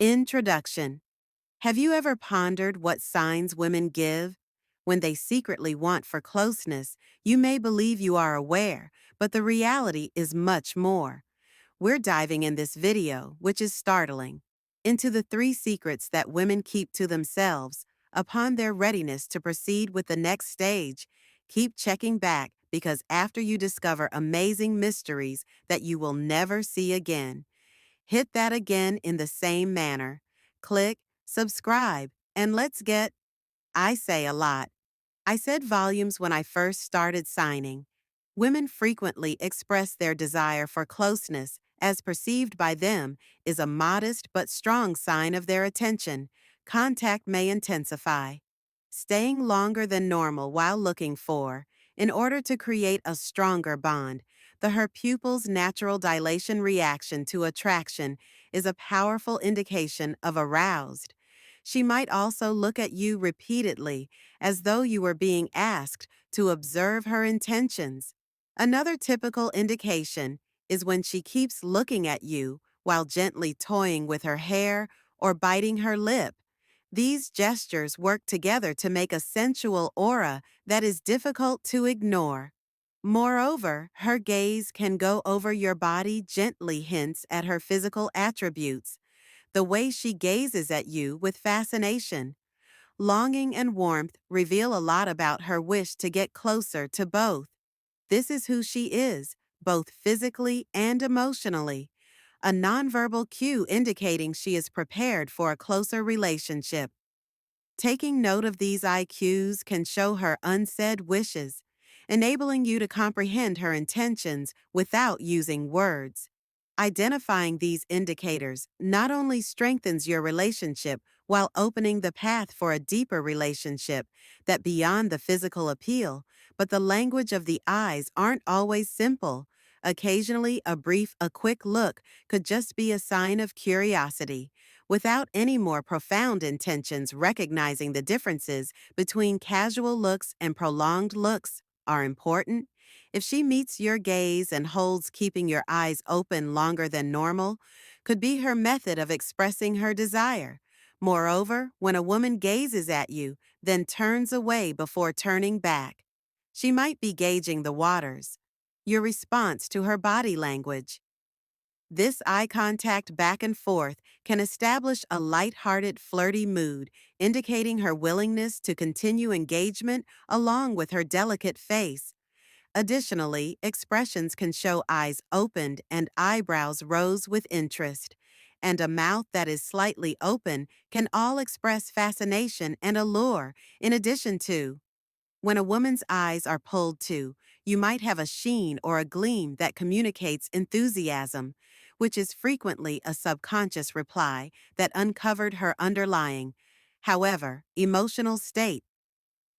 Introduction. Have you ever pondered what signs women give? When they secretly want for closeness, you may believe you are aware, but the reality is much more. We're diving in this video, which is startling, into the 3 secrets that women keep to themselves upon their readiness to proceed with the next stage. Keep checking back because after you discover amazing mysteries that you will never see again, hit that again in the same manner. Click, subscribe, and let's get. I say a lot. I said volumes when I first started signing. Women frequently express their desire for closeness, as perceived by them, is a modest but strong sign of their attention. Contact may intensify. Staying longer than normal while looking for, in order to create a stronger bond, her pupil's natural dilation reaction to attraction is a powerful indication of aroused. She might also look at you repeatedly, as though you were being asked to observe her intentions. Another typical indication is when she keeps looking at you while gently toying with her hair or biting her lip. These gestures work together to make a sensual aura that is difficult to ignore. Moreover, her gaze can go over your body gently hints at her physical attributes. The way she gazes at you with fascination, longing, and warmth reveal a lot about her wish to get closer to both. This is who she is, both physically and emotionally, a nonverbal cue indicating she is prepared for a closer relationship. Taking note of these IQs can show her unsaid wishes, enabling you to comprehend her intentions without using words. Identifying these indicators not only strengthens your relationship while opening the path for a deeper relationship that beyond the physical appeal, but the language of the eyes aren't always simple. Occasionally, a quick look could just be a sign of curiosity, without any more profound intentions. Recognizing the differences between casual looks and prolonged looks are important. If she meets your gaze and holds keeping your eyes open longer than normal, could be her method of expressing her desire. Moreover, when a woman gazes at you, then turns away before turning back, she might be gauging the waters, your response to her body language. This eye contact back and forth can establish a light-hearted, flirty mood, indicating her willingness to continue engagement along with her delicate face. Additionally, expressions can show eyes opened and eyebrows rose with interest, and a mouth that is slightly open can all express fascination and allure, in addition to. When a woman's eyes are pulled to, you might have a sheen or a gleam that communicates enthusiasm, which is frequently a subconscious reply that uncovered her underlying, however, emotional state.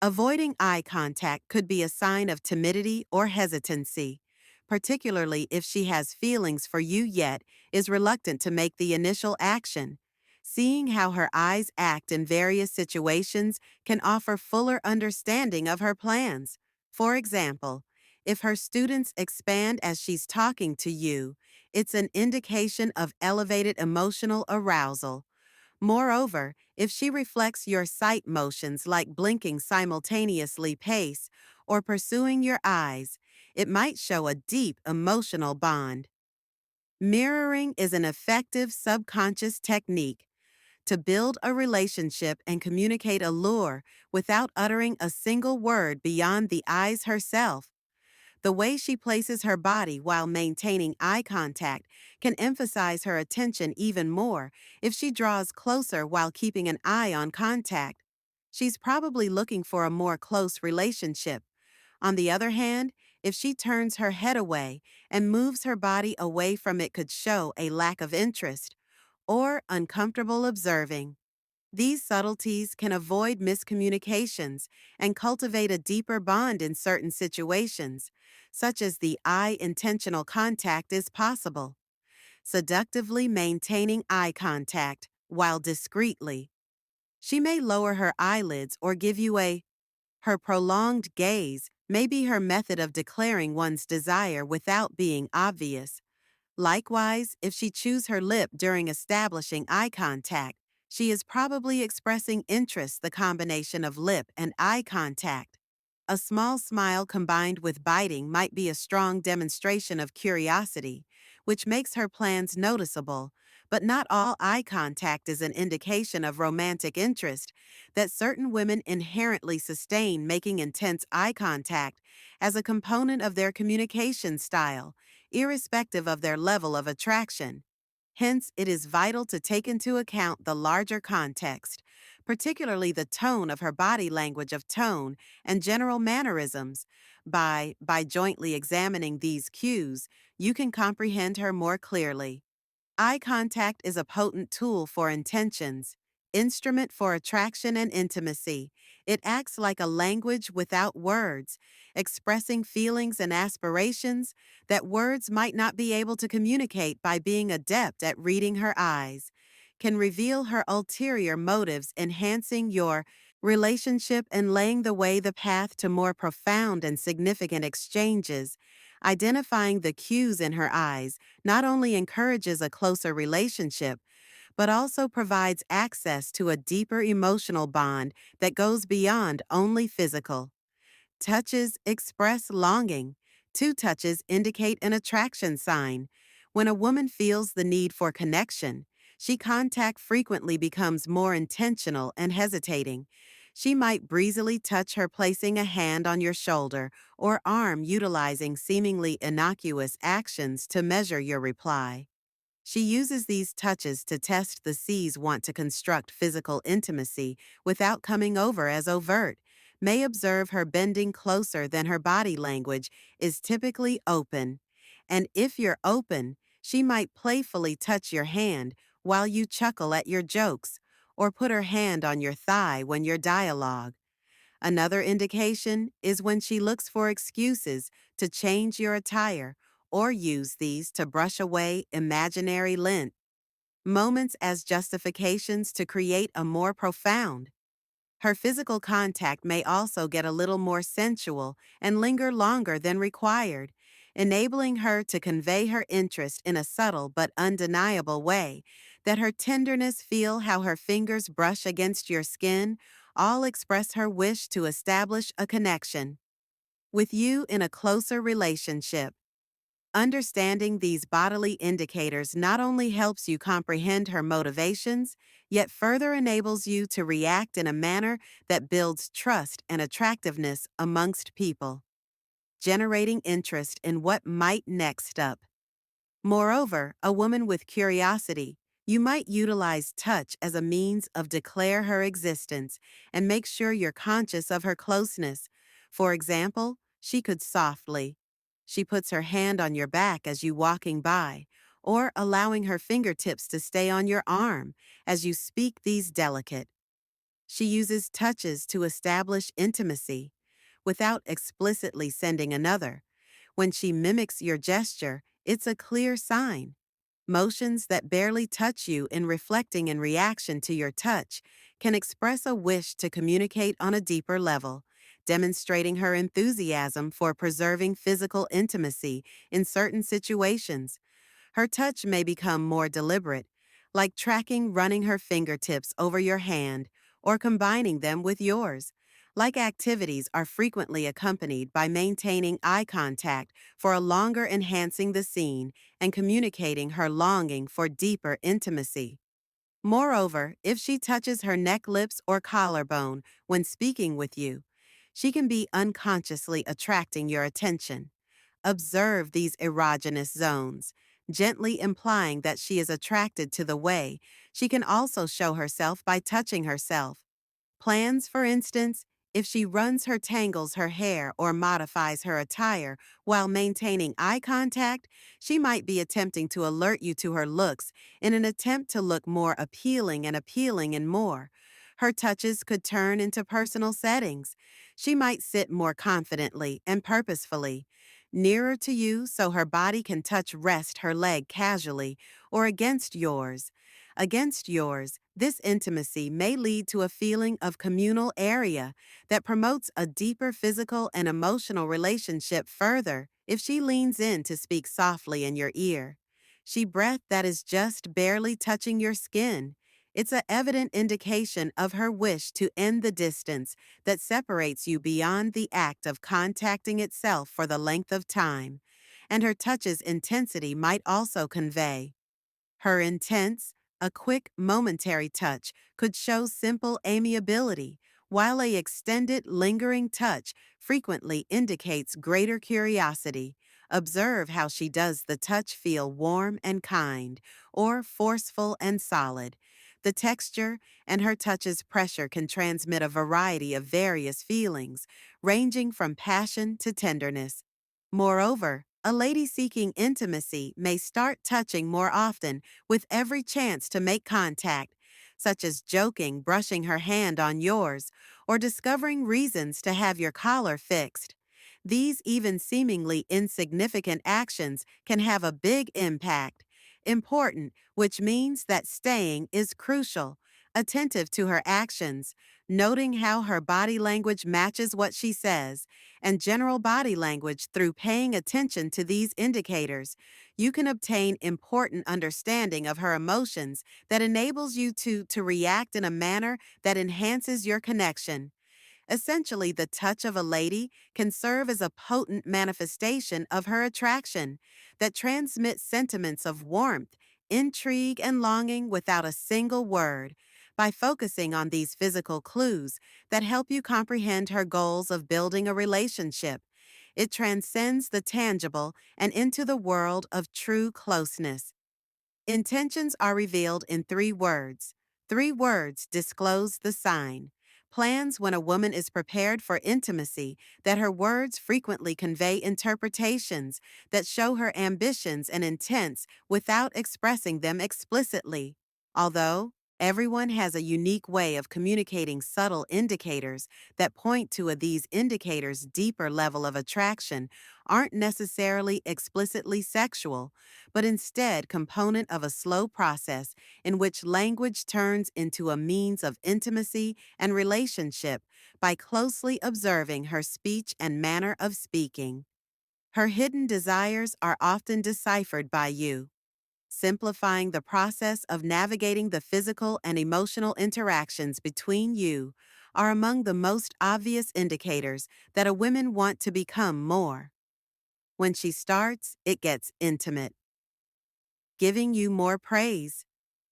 Avoiding eye contact could be a sign of timidity or hesitancy, particularly if she has feelings for you yet is reluctant to make the initial action. Seeing how her eyes act in various situations can offer fuller understanding of her plans. For example, if her students expand as she's talking to you, it's an indication of elevated emotional arousal. Moreover, if she reflects your sight motions like blinking simultaneously, pace, or pursuing your eyes, it might show a deep emotional bond. Mirroring is an effective subconscious technique to build a relationship and communicate allure without uttering a single word beyond the eyes herself. The way she places her body while maintaining eye contact can emphasize her attention even more. If she draws closer while keeping an eye on contact, she's probably looking for a more close relationship. On the other hand, if she turns her head away and moves her body away from it, could show a lack of interest or uncomfortable observing. These subtleties can avoid miscommunications and cultivate a deeper bond in certain situations, such as the eye intentional contact is possible. Seductively maintaining eye contact while discreetly. She may lower her eyelids or give you a. Her prolonged gaze may be her method of declaring one's desire without being obvious. Likewise, if she chews her lip during establishing eye contact, she is probably expressing interest, the combination of lip and eye contact. A small smile combined with biting might be a strong demonstration of curiosity, which makes her plans noticeable, but not all eye contact is an indication of romantic interest, that certain women inherently sustain making intense eye contact as a component of their communication style, irrespective of their level of attraction. Hence, it is vital to take into account the larger context, particularly the tone of her body language of tone and general mannerisms. By jointly examining these cues, you can comprehend her more clearly. Eye contact is a potent tool for intentions, instrument for attraction and intimacy. It acts like a language without words, expressing feelings and aspirations that words might not be able to communicate. By being adept at reading her eyes, can reveal her ulterior motives, enhancing your relationship and laying the path to more profound and significant exchanges. Identifying the cues in her eyes not only encourages a closer relationship, but also provides access to a deeper emotional bond that goes beyond only physical. Touches express longing. Two touches indicate an attraction sign. When a woman feels the need for connection, she contact frequently becomes more intentional and hesitating. She might breezily touch her, placing a hand on your shoulder or arm, utilizing seemingly innocuous actions to measure your reply. She uses these touches to test the C's want to construct physical intimacy without coming over as overt. May observe her bending closer than her body language is typically open. And if you're open, she might playfully touch your hand while you chuckle at your jokes, or put her hand on your thigh when your dialogue. Another indication is when she looks for excuses to change your attire or use these to brush away imaginary lint moments as justifications to create a more profound. Her physical contact may also get a little more sensual and linger longer than required, enabling her to convey her interest in a subtle but undeniable way, that her tenderness, feel how her fingers brush against your skin, all express her wish to establish a connection with you in a closer relationship. Understanding these bodily indicators not only helps you comprehend her motivations, yet further enables you to react in a manner that builds trust and attractiveness amongst people, generating interest in what might next up. Moreover, a woman with curiosity, you might utilize touch as a means of declare her existence and make sure you're conscious of her closeness. For example, she could softly. She puts her hand on your back as you walking by, or allowing her fingertips to stay on your arm as you speak these delicate. She uses touches to establish intimacy without explicitly sending another. When she mimics your gesture, it's a clear sign. Motions that barely touch you in reflecting in reaction to your touch can express a wish to communicate on a deeper level, demonstrating her enthusiasm for preserving physical intimacy in certain situations. Her touch may become more deliberate, like tracking running her fingertips over your hand or combining them with yours. Like activities are frequently accompanied by maintaining eye contact for a longer, enhancing the scene and communicating her longing for deeper intimacy. Moreover, if she touches her neck, lips, or collarbone when speaking with you, she can be unconsciously attracting your attention. Observe these erogenous zones, gently implying that she is attracted to the way. She can also show herself by touching herself. Plans, for instance, if she runs her tangles her hair or modifies her attire while maintaining eye contact, she might be attempting to alert you to her looks in an attempt to look more appealing and more. Her touches could turn into personal settings. She might sit more confidently and purposefully, nearer to you so her body can touch rest her leg casually or against yours. This intimacy may lead to a feeling of communal area that promotes a deeper physical and emotional relationship. Further, if she leans in to speak softly in your ear, She breath that is just barely touching your skin. It's an evident indication of her wish to end the distance that separates you beyond the act of contacting itself for the length of time. And her touch's intensity might also convey her intense, a quick, momentary touch could show simple amiability, while a extended, lingering touch frequently indicates greater curiosity. Observe how she does the touch feel warm and kind, or forceful and solid. The texture and her touch's pressure can transmit a variety of various feelings, ranging from passion to tenderness. Moreover, a lady seeking intimacy may start touching more often with every chance to make contact, such as joking, brushing her hand on yours, or discovering reasons to have your collar fixed. These even seemingly insignificant actions can have a big impact. Important, which means that staying is crucial. Attentive to her actions, noting how her body language matches what she says, and general body language through paying attention to these indicators, you can obtain important understanding of her emotions that enables you to react in a manner that enhances your connection. Essentially, the touch of a lady can serve as a potent manifestation of her attraction that transmits sentiments of warmth, intrigue, and longing without a single word. By focusing on these physical clues that help you comprehend her goals of building a relationship, it transcends the tangible and into the world of true closeness. Intentions are revealed in 3 words. 3 words disclose the sign. Plans when a woman is prepared for intimacy that her words frequently convey interpretations that show her ambitions and intents without expressing them explicitly. Although everyone has a unique way of communicating subtle indicators that point to these indicators' deeper level of attraction aren't necessarily explicitly sexual, but instead component of a slow process in which language turns into a means of intimacy and relationship by closely observing her speech and manner of speaking. Her hidden desires are often deciphered by you, simplifying the process of navigating the physical and emotional interactions between you are among the most obvious indicators that a woman want to become more. When she starts, it gets intimate, giving you more praise.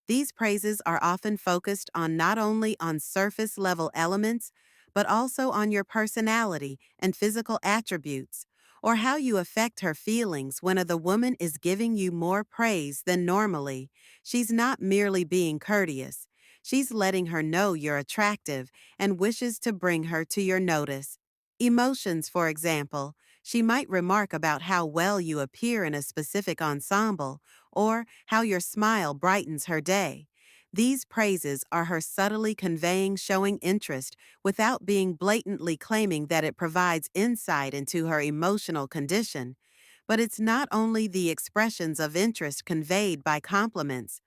These praises are often focused on not only on surface level elements, but also on your personality and physical attributes, or how you affect her feelings when the woman is giving you more praise than normally. She's not merely being courteous. She's letting her know you're attractive and wishes to bring her to your notice. Emotions, for example, she might remark about how well you appear in a specific ensemble, or how your smile brightens her day. These praises are her subtly conveying showing interest without being blatantly claiming that it provides insight into her emotional condition. But it's not only the expressions of interest conveyed by compliments.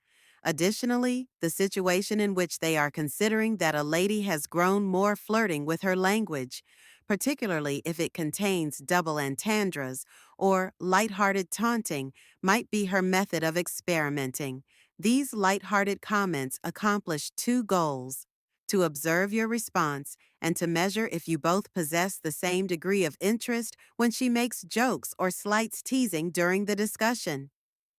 Additionally, the situation in which they are considering that a lady has grown more flirting with her language, particularly if it contains double entendres or light-hearted taunting, might be her method of experimenting. These light-hearted comments accomplish 2 goals: to observe your response and to measure if you both possess the same degree of interest when she makes jokes or slights teasing during the discussion.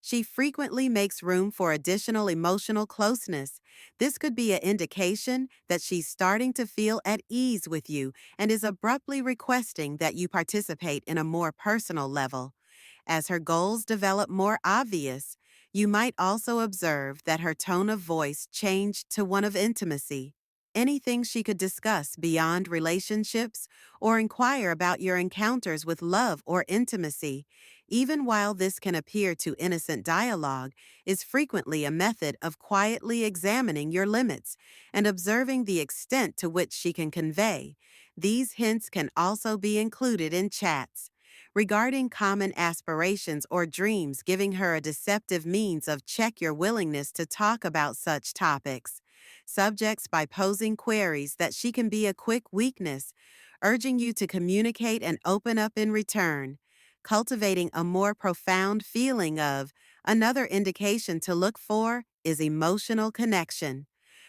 She frequently makes room for additional emotional closeness. This could be an indication that she's starting to feel at ease with you and is abruptly requesting that you participate in a more personal level. As her goals develop more obvious, you might also observe that her tone of voice changed to one of intimacy. Anything she could discuss beyond relationships or inquire about your encounters with love or intimacy, even while this can appear to innocent dialogue, is frequently a method of quietly examining your limits and observing the extent to which she can convey. These hints can also be included in chats regarding common aspirations or dreams, giving her a deceptive means of check your willingness to talk about such topics. Subjects by posing queries that she can be a quick weakness, urging you to communicate and open up in return, cultivating a more profound feeling of, Another indication to look for is emotional connection.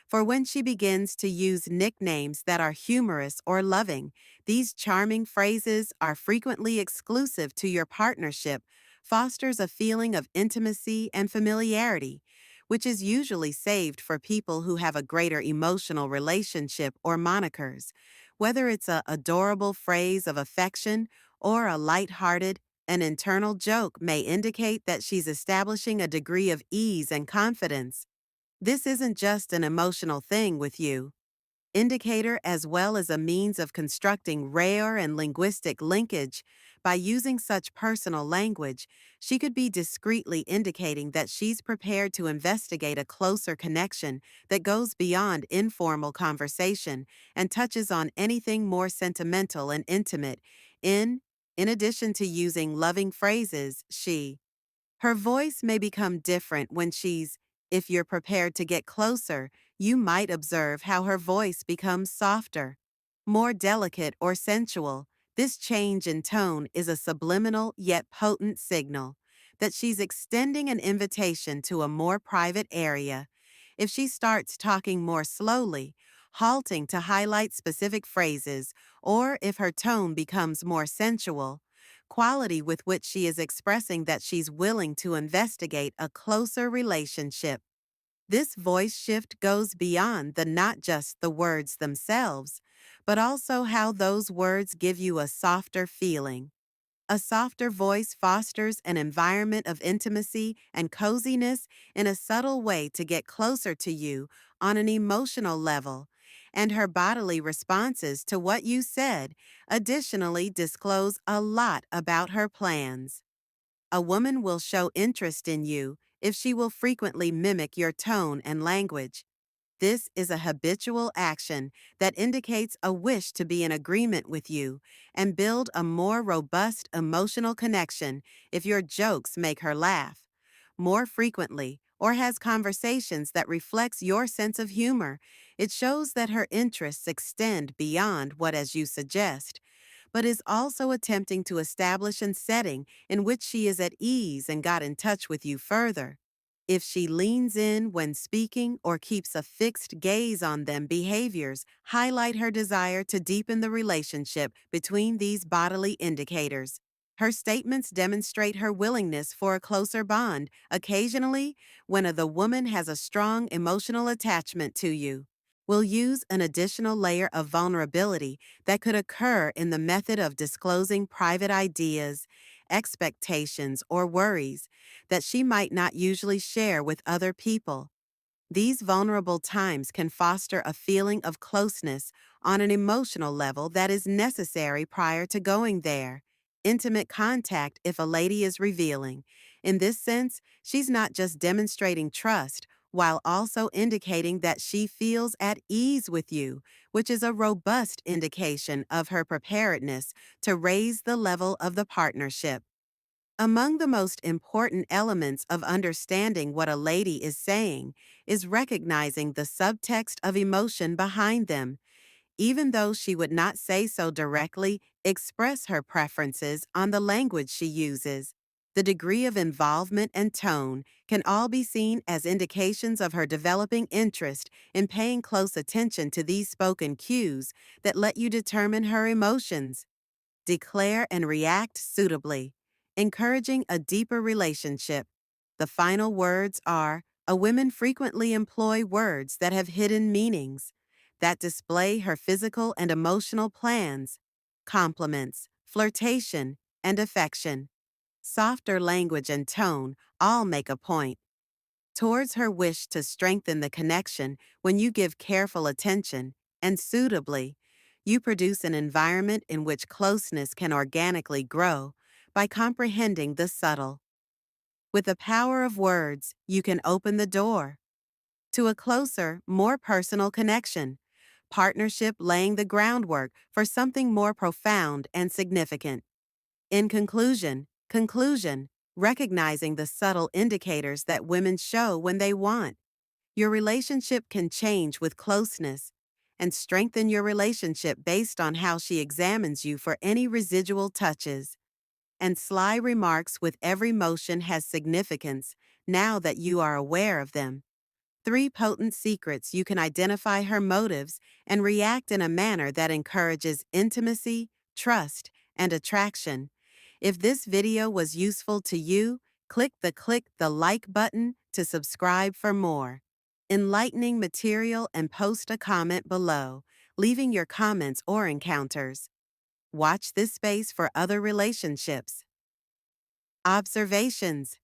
For when she begins to use nicknames that are humorous or loving, these charming phrases are frequently exclusive to your partnership, fosters a feeling of intimacy and familiarity, which is usually saved for people who have a greater emotional relationship or monikers. Whether it's a adorable phrase of affection or a light-hearted, an internal joke may indicate that she's establishing a degree of ease and confidence. This isn't just an emotional thing with you. Indicator as well as a means of constructing rare and linguistic linkage. By using such personal language, she could be discreetly indicating that she's prepared to investigate a closer connection that goes beyond informal conversation and touches on anything more sentimental and intimate. In, in addition to using loving phrases, her voice may become different when if you're prepared to get closer, you might observe how her voice becomes softer, more delicate or sensual. This change in tone is a subliminal yet potent signal that she's extending an invitation to a more private area. If she starts talking more slowly, halting to highlight specific phrases, or if her tone becomes more sensual, quality with which she is expressing that she's willing to investigate a closer relationship. This voice shift goes beyond the not just the words themselves, but also how those words give you a softer feeling. A softer voice fosters an environment of intimacy and coziness in a subtle way to get closer to you on an emotional level, and her bodily responses to what you said additionally disclose a lot about her plans. A woman will show interest in you if she will frequently mimic your tone and language. This is a habitual action that indicates a wish to be in agreement with you and build a more robust emotional connection if your jokes make her laugh more frequently or has conversations that reflects your sense of humor. It shows that her interests extend beyond what as you suggest, but is also attempting to establish a setting in which she is at ease and got in touch with you further. If she leans in when speaking or keeps a fixed gaze on them, behaviors highlight her desire to deepen the relationship between these bodily indicators. Her statements demonstrate her willingness for a closer bond, occasionally, when the woman has a strong emotional attachment to you. We'll use an additional layer of vulnerability that could occur in the method of disclosing private ideas, expectations, or worries that she might not usually share with other people. These vulnerable times can foster a feeling of closeness on an emotional level that is necessary prior to going there. Intimate contact if a lady is revealing. In this sense, she's not just demonstrating trust, while also indicating that she feels at ease with you, which is a robust indication of her preparedness to raise the level of the partnership. Among the most important elements of understanding what a lady is saying is recognizing the subtext of emotion behind them. Even though she would not say so directly, express her preferences on the language she uses. The degree of involvement and tone can all be seen as indications of her developing interest in paying close attention to these spoken cues that let you determine her emotions. Declare and react suitably, encouraging a deeper relationship. The final words are, women frequently employ words that have hidden meanings, that display her physical and emotional plans, compliments, flirtation, and affection. Softer language and tone all make a point towards her wish to strengthen the connection. When you give careful attention, and suitably, you produce an environment in which closeness can organically grow by comprehending the subtle. With the power of words, you can open the door to a closer, more personal connection, partnership laying the groundwork for something more profound and significant. In conclusion, recognizing the subtle indicators that women show when they want. Your relationship can change with closeness and strengthen your relationship based on how she examines you for any residual touches. And sly remarks with every motion has significance now that you are aware of them. 3 potent secrets you can identify her motives and react in a manner that encourages intimacy, trust, and attraction. If this video was useful to you, click the like button to subscribe for more enlightening material and post a comment below, leaving your comments or encounters. Watch this space for other relationships. Observations.